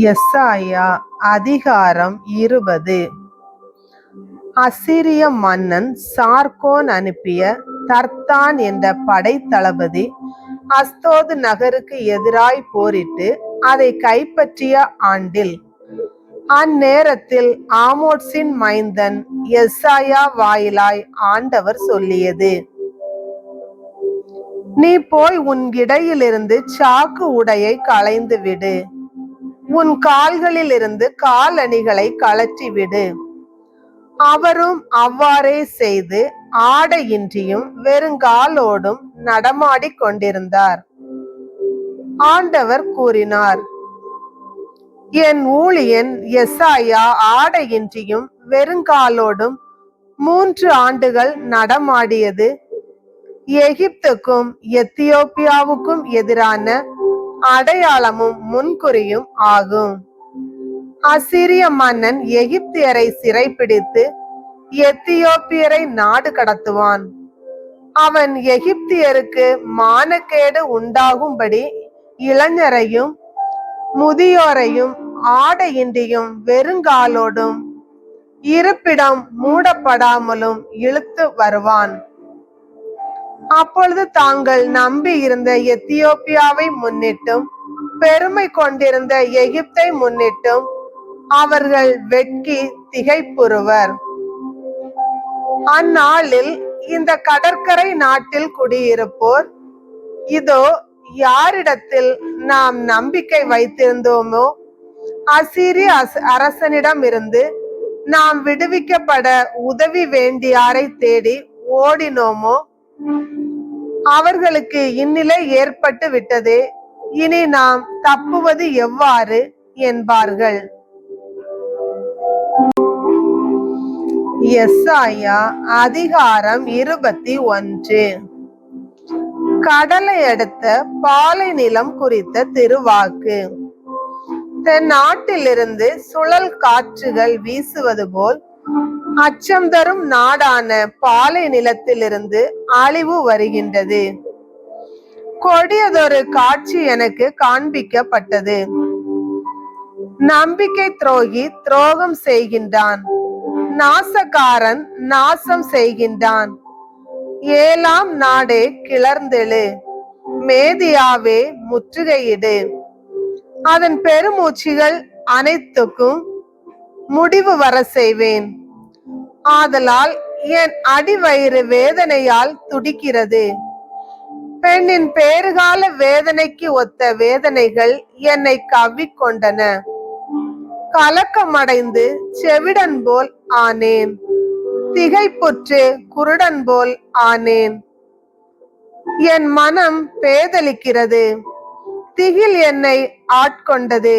எசாயா அதிகாரம் 20. அசீரிய மன்னன் சார்கோன் அனுப்பிய தர்தான் என்ற படை தளபதி அஸ்தோது நகருக்கு எதிராய் போரிட்டு அதை கைப்பற்றிய ஆண்டில், அந்நேரத்தில் ஆமோத்சின் மைந்தன் எசாயா வாயிலாய் ஆண்டவர் சொல்லியது: நீ போய் உன் இடையிலிருந்து சாக்கு உடையை களைந்து விடு, உன் கால்களிலிருந்து காலணிகளை கழற்றிவிடு. அவரும் அவ்வாறே செய்து ஆடையின்றியும் வெறுங்காலோடும் நடமாடிக் கொண்டிருந்தார். ஆண்டவர் கூறினார்: என் ஊழியன் எசாயா ஆடையின்றியும் வெறுங்காலோடும் 3 ஆண்டுகள் நடமாடியது எகிப்துக்கும் எத்தியோப்பியாவுக்கும் எதிரான அடையாளமும் முன்குறியும் ஆகும். அசீரிய மன்னன் எகிப்தியரை சிறைப்பிடித்து எத்தியோப்பியரை நாடு கடத்துவான். அவன் எகிப்தியருக்கு மானக்கேடு உண்டாகும்படி இளைஞரையும் முதியோரையும் ஆடையின்றியும் வெறுங்காலோடும் இருப்பிடம் மூடப்படாமலும் இழுத்து வருவான். அப்பொழுது தாங்கள் நம்பி இருந்த எத்தியோப்பியாவை முன்னிட்டும் பெருமை கொண்டிருந்த எகிப்தை முன்னிட்டும் அவர்கள் வெட்கி திகைப்புறுவர். அந்நாளில் இந்த கடற்கரை நாட்டில் குடியிருப்போர், இதோ யாரிடத்தில் நாம் நம்பிக்கை வைத்திருந்தோமோ, அசீரிய அரசனிடம் இருந்து நாம் விடுவிக்கப்பட உதவி வேண்டியாரை தேடி ஓடினோமோ, அவர்களுக்கு இந்நிலை ஏற்பட்டு விட்டதே, இனி நாம் தப்புவது எவ்வாறு என்பார்கள். எசாயா அதிகாரம் 21. கடலை அடுத்த பாலை நிலம் குறித்த திருவாக்கு. தென்னாட்டிலிருந்து சுழல் காற்றுகள் வீசுவது போல் அச்சம் தரும் நாடான பாலை நிலத்திலிருந்து அழிவு வருகின்றது. கொடியதொரு காட்சி எனக்கு காண்பிக்கப்பட்டது. நம்பிக்கை துரோகி துரோகம் செய்கின்றான், நாசக்காரன் நாசம் செய்கின்றான். ஏலாம் நாடே கிளர்ந்தெழு, மேதியாவே முற்றுகையிடு. அதன் பெருமூச்சிகள் அனைத்துக்கும் முடிவு வர செய்வேன். ஆதலால் என் அடிவயிறு வேதனையால் துடிக்கிறது. பெண்ணின் பேறுகால வேதனைக்கு ஒத்த வேதனைகள் என்னை கவ்விக்கொண்டன. கலக்கமடைந்து செவிடன் போல் ஆனேன், திகைப்புற்று குருடன் போல் ஆனேன். என் மனம் பேதலிக்கிறது, திகில் என்னை ஆட்கொண்டது.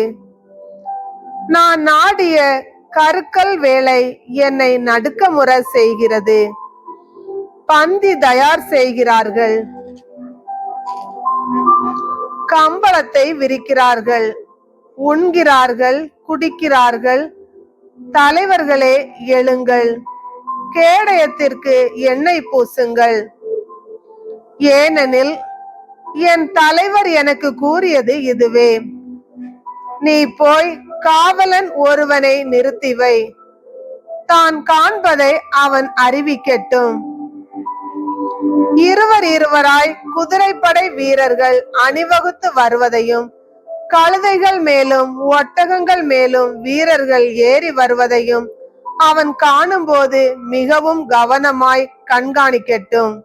நான் நாடிய கருக்கல் வேலை என்னை நடுக்கமுற செய்கிறது. பந்தி தயார் செய்கிறார்கள், கம்பளத்தை விரிக்கிறார்கள், உண்கிறார்கள், குடிக்கிறார்கள். தலைவர்களே எழுங்கள், கேடயத்திற்கு எண்ணெய் பூசுங்கள். ஏனெனில் என் தலைவர் எனக்கு கூறியது இதுவே: நீ போய் காவலன் ஒருவனை நிறுத்திவை, தான் காண்பதை அவன் அறிவிக்கட்டும். இருவராய் குதிரைப்படை வீரர்கள் அணிவகுத்து வருவதையும், கழுதைகள் மேலும் ஒட்டகங்கள் மேலும் வீரர்கள் ஏறி வருவதையும் அவன் காணும்போது மிகவும் கவனமாய் கண்காணிக்கட்டும்.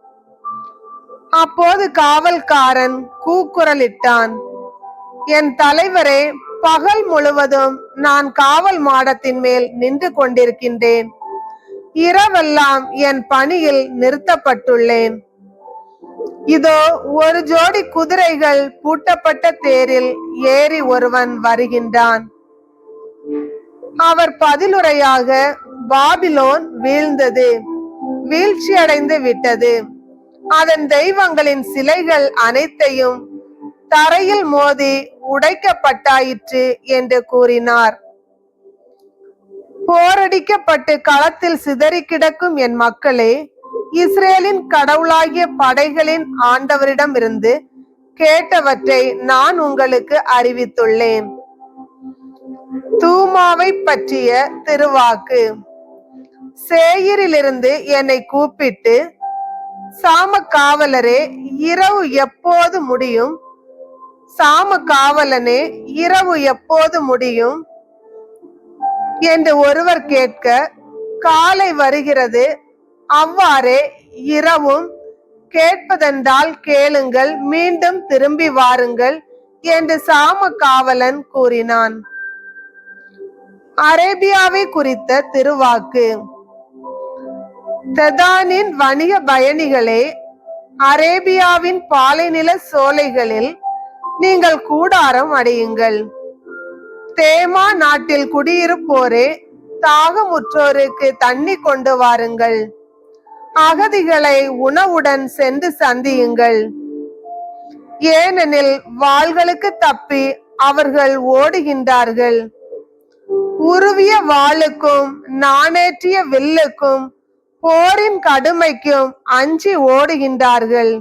அப்போது காவல்காரன் கூக்குரலிட்டான்: என் தலைவரே, பகல் முழுவதும் நான் காவல் மாடத்தின் மேல் நின்று கொண்டிருக்கின்றேன். இரவெல்லாம் என் பணியில் நிறுத்தப்பட்டுள்ளேன். இதோ ஒரு ஜோடி குதிரைகள் பூட்டப்பட்ட தேரில் ஏறி ஒருவன் வருகின்றான். அவர் பதிலுரையாக: பாபிலோன் வீழ்ந்தது, வீழ்ச்சியடைந்து விட்டது. அதன் தெய்வங்களின் சிலைகள் அனைத்தையும் தரையில் மோதி உடைக்கப்பட்டாயிற்று என்று கூறினார். போரடிக்கப்பட்டு களத்தில் சிதறி கிடக்கும் என் மக்களே, இஸ்ரேலின் கடவுளாகிய படைகளின் ஆண்டவரிடமிருந்து கேட்டவற்றை நான் உங்களுக்கு அறிவித்துள்ளேன். தூமாவை பற்றிய திருவாக்கு. சேயரிலிருந்து என்னை கூப்பிட்டு, சாம காவலரே, இரவு எப்போது முடியும்? சாம காவலனே, இரவு எப்போது முடியும் என்று ஒருவர் கேட்க, காலை வருகிறது, அவ்வாறே இரவும். கேட்பதென்றால் கேளுங்கள், மீண்டும் திரும்பி வாருங்கள் என்று சாம காவலன் கூறினான். அரேபியாவை குறித்த திருவாக்கு. தெதானின் வணிக பயணிகளே, அரேபியாவின் பாலைநில சோலைகளில் நீங்கள் கூடாரம் அடையுங்கள். தேமா நாட்டில் குடியிருப்போரே, தாகமுற்றோருக்கு தண்ணி கொண்டு வாருங்கள். அகதிகளை உணவுடன் சென்று சந்தியுங்கள். ஏனெனில் வாள்களுக்கு தப்பி அவர்கள் ஓடுகின்றார்கள். உருவிய வாளுக்கும் நாணேற்றிய வில்லுக்கும் போரின் கடுமைக்கும் அஞ்சி ஓடுகின்றார்கள்.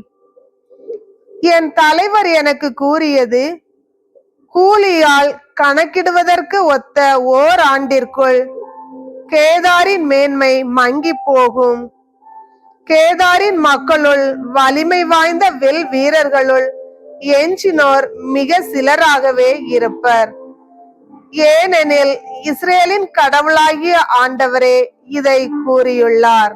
என் தலைவர் எனக்கு கூறியது, கூலியால் கணக்கிடுவதற்கு ஒத்த ஓர் ஆண்டிற்குள் கேதாரின் மேன்மை மங்கி போகும். கேதாரின் மக்களுள் வலிமை வாய்ந்த வில் வீரர்களுள் எஞ்சினோர் மிக சிலராகவே இருப்பர். ஏனெனில் இஸ்ரேலின் கடவுளாகிய ஆண்டவரே இதை கூறியுள்ளார்.